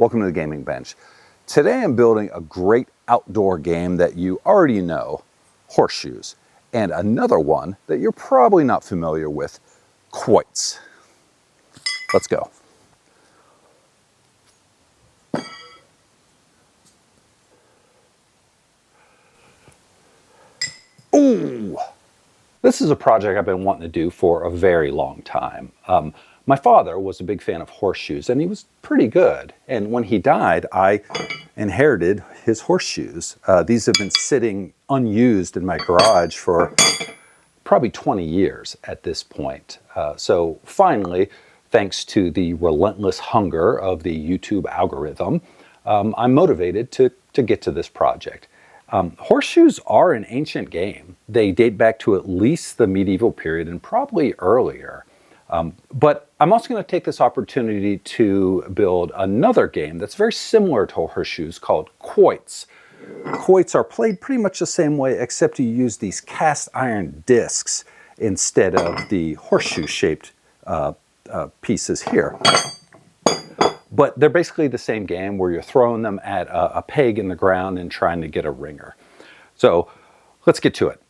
Welcome to the Gaming Bench. Today I'm building a great outdoor game that you already know, Horseshoes, and another one that you're probably not familiar with, Quoits. Let's go. Ooh! This is a project I've been wanting to do for a very long time. My father was a big fan of horseshoes, and he was pretty good. And when he died, I inherited his horseshoes. These have been sitting unused in my garage for probably 20 years at this point. So finally, thanks to the relentless hunger of the YouTube algorithm, I'm motivated to get to this project. Horseshoes are an ancient game. They date back to at least the medieval period and probably earlier. But I'm also going to take this opportunity to build another game that's very similar to Horseshoes called Quoits. Quoits are played pretty much the same way, except you use these cast iron discs instead of the horseshoe-shaped pieces here. But they're basically the same game where you're throwing them at a peg in the ground and trying to get a ringer. So let's get to it.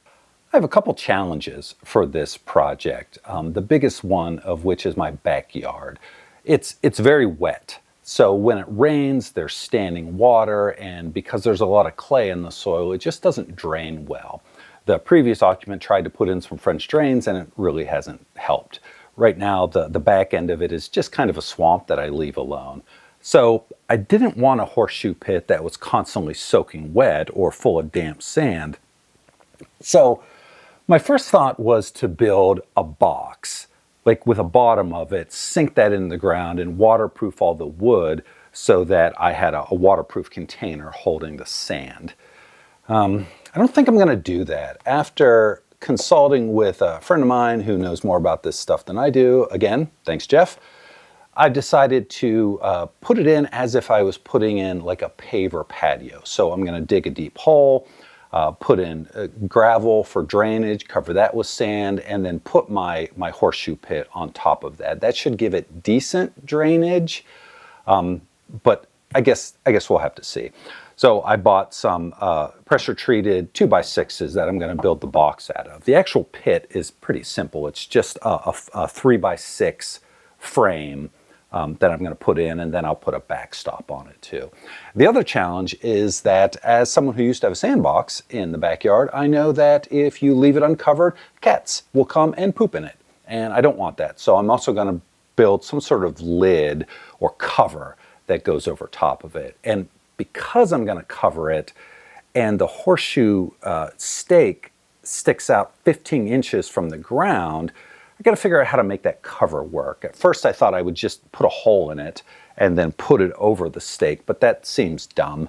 I have a couple challenges for this project, the biggest one of which is my backyard. It's very wet, so when it rains there's standing water, and because there's a lot of clay in the soil, it just doesn't drain well. The previous occupant tried to put in some French drains and it really hasn't helped. Right now the back end of it is just kind of a swamp that I leave alone. So I didn't want a horseshoe pit that was constantly soaking wet or full of damp sand. So my first thought was to build a box, like with a bottom of it, sink that in the ground and waterproof all the wood so that I had a waterproof container holding the sand. I don't think I'm going to do that. After consulting with a friend of mine who knows more about this stuff than I do, again, thanks Jeff, I decided to put it in as if I was putting in like a paver patio. So I'm going to dig a deep hole, put in gravel for drainage, cover that with sand, and then put my horseshoe pit on top of that. That should give it decent drainage, but I guess we'll have to see. So I bought some pressure-treated 2x6s that I'm going to build the box out of. The actual pit is pretty simple. It's just a 3x6 frame that I'm going to put in, and then I'll put a backstop on it too. The other challenge is that as someone who used to have a sandbox in the backyard, I know that if you leave it uncovered, cats will come and poop in it, and I don't want that. So I'm also going to build some sort of lid or cover that goes over top of it. And because I'm going to cover it and the horseshoe stake sticks out 15 inches from the ground, I got to figure out how to make that cover work. At first I thought I would just put a hole in it and then put it over the stake, but that seems dumb.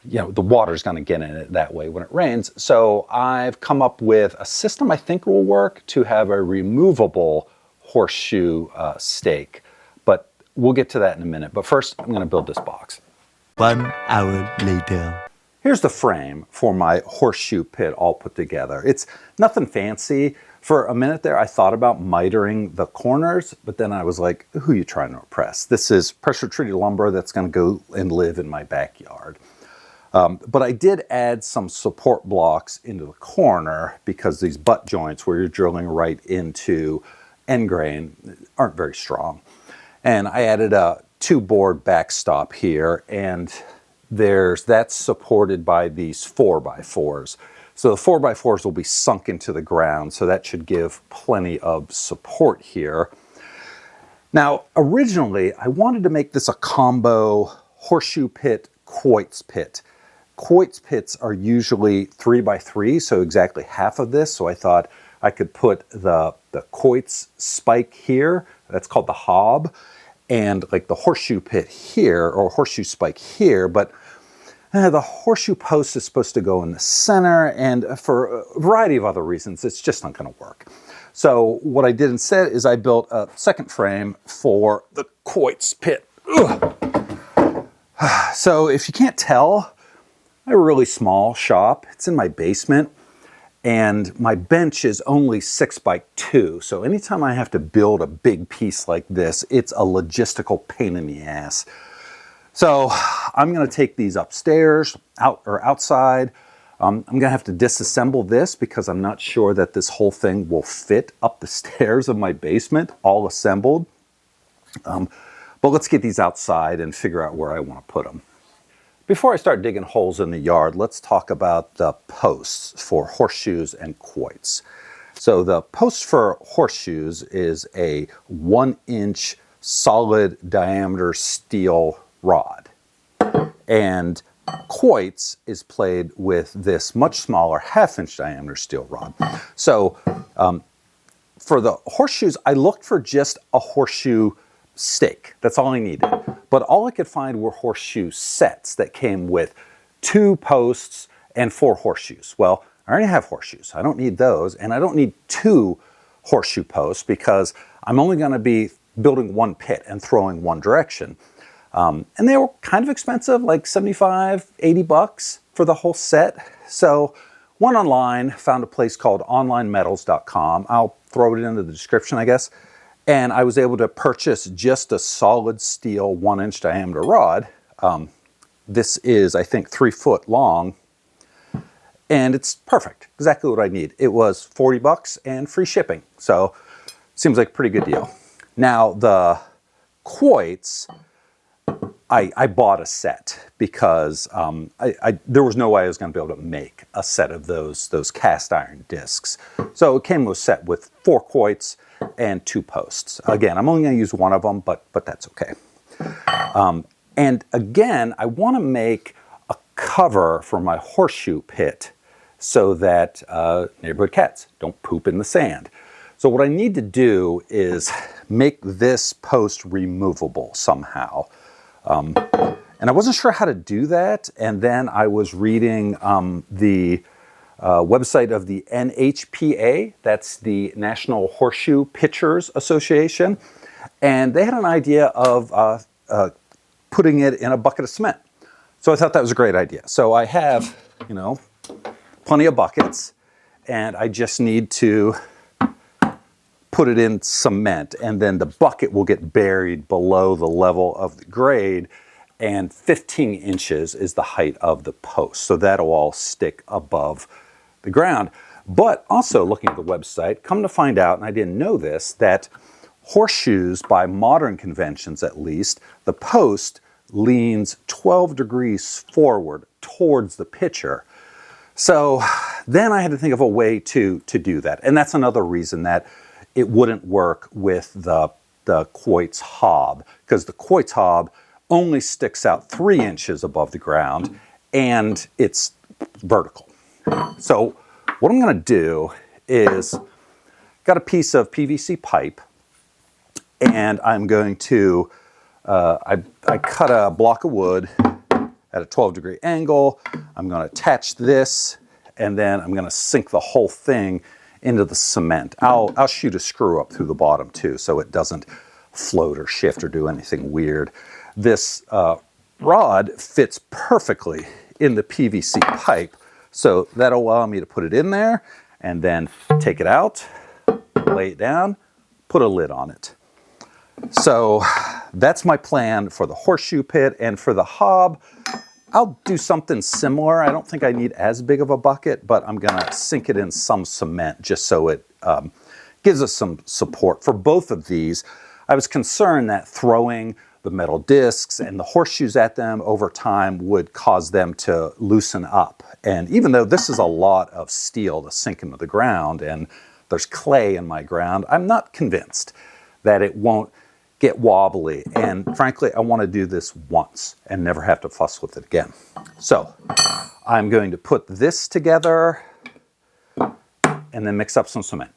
You know, the water's going to get in it that way when it rains. So I've come up with a system I think will work to have a removable horseshoe stake. But we'll get to that in a minute. But first I'm going to build this box. 1 hour later. Here's the frame for my horseshoe pit all put together. It's nothing fancy. For a minute there, I thought about mitering the corners, but then I was like, who are you trying to impress? This is pressure-treated lumber that's going to go and live in my backyard. But I did add some support blocks into the corner because these butt joints where you're drilling right into end grain aren't very strong. And I added a 2-board backstop here, and that's supported by these 4x4s. So the 4x4s will be sunk into the ground, so that should give plenty of support here. Now, originally, I wanted to make this a combo horseshoe pit, Quoits pit. Quoits pits are usually 3x3, so exactly half of this, so I thought I could put the Quoits spike here, that's called the hob, and like the horseshoe pit here, or horseshoe spike here, but the horseshoe post is supposed to go in the center, and for a variety of other reasons, it's just not going to work. So what I did instead is I built a second frame for the Quoits pit. Ugh. So if you can't tell, I have a really small shop. It's in my basement. And my bench is only 6x2, so anytime I have to build a big piece like this, it's a logistical pain in the ass. So I'm going to take these upstairs, outside. I'm going to have to disassemble this because I'm not sure that this whole thing will fit up the stairs of my basement, all assembled. But let's get these outside and figure out where I want to put them. Before I start digging holes in the yard, let's talk about the posts for horseshoes and quoits. So the post for horseshoes is a 1-inch solid diameter steel rod. And quoits is played with this much smaller 1/2-inch diameter steel rod. So for the horseshoes, I looked for just a horseshoe stake. That's all I needed. But all I could find were horseshoe sets that came with 2 posts and 4 horseshoes. Well, I already have horseshoes. I don't need those. And I don't need 2 horseshoe posts because I'm only going to be building 1 pit and throwing 1 direction. And they were kind of expensive, like 75, 80 bucks for the whole set. So went online, found a place called onlinemetals.com. I'll throw it into the description, I guess. And I was able to purchase just a solid steel 1-inch diameter rod. This is, I think, 3 foot long. And it's perfect, exactly what I need. It was 40 bucks and free shipping. So seems like a pretty good deal. Now the quoits, I bought a set because there was no way I was going to be able to make a set of those cast iron discs. So it came set with 4 quoits and 2 posts. Again, I'm only going to use 1 of them, but that's okay. And again, I want to make a cover for my horseshoe pit so that neighborhood cats don't poop in the sand. So what I need to do is make this post removable somehow. And I wasn't sure how to do that. And then I was reading the website of the NHPA, that's the National Horseshoe Pitchers Association. And they had an idea of putting it in a bucket of cement. So I thought that was a great idea. So I have, plenty of buckets, and I just need to put it in cement, and then the bucket will get buried below the level of the grade, and 15 inches is the height of the post. So that'll all stick above the ground. But also looking at the website, come to find out, and I didn't know this, that horseshoes, by modern conventions at least, the post leans 12 degrees forward towards the pitcher. So then I had to think of a way to do that. And that's another reason that it wouldn't work with the quoits hob, because the quoits hob only sticks out 3 inches above the ground and it's vertical. So what I'm going to do is, got a piece of PVC pipe, and I'm going to, I cut a block of wood at a 12-degree angle. I'm going to attach this, and then I'm going to sink the whole thing into the cement. I'll shoot a screw up through the bottom too, so it doesn't float or shift or do anything weird. This rod fits perfectly in the PVC pipe, so that'll allow me to put it in there and then take it out, lay it down, put a lid on it. So that's my plan for the horseshoe pit. And for the hob, I'll do something similar. I don't think I need as big of a bucket, but I'm going to sink it in some cement just so it gives us some support. For both of these, I was concerned that throwing the metal discs and the horseshoes at them over time would cause them to loosen up. And even though this is a lot of steel to sink into the ground and there's clay in my ground, I'm not convinced that it won't get wobbly. And frankly, I want to do this once and never have to fuss with it again. So I'm going to put this together and then mix up some cement.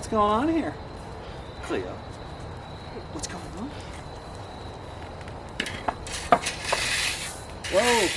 What's going on here? Cleo, what's going on? Whoa!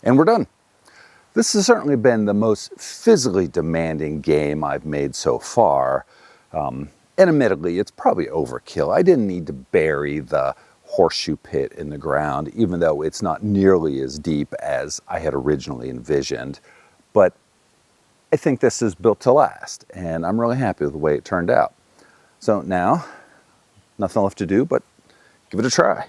And we're done. This has certainly been the most physically demanding game I've made so far. And admittedly, it's probably overkill. I didn't need to bury the horseshoe pit in the ground, even though it's not nearly as deep as I had originally envisioned. But I think this is built to last, and I'm really happy with the way it turned out. So now, nothing left to do but give it a try.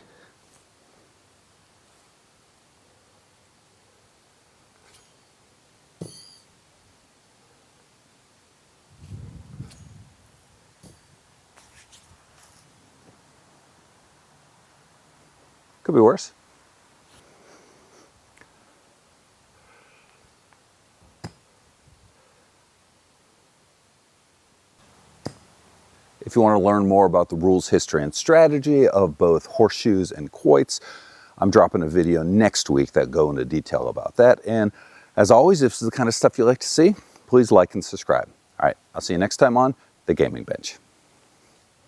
Could be worse. If you want to learn more about the rules, history, and strategy of both horseshoes and quoits, I'm dropping a video next week that go into detail about that. And as always, if this is the kind of stuff you like to see, please like and subscribe. All right, I'll see you next time on The Gaming Bench.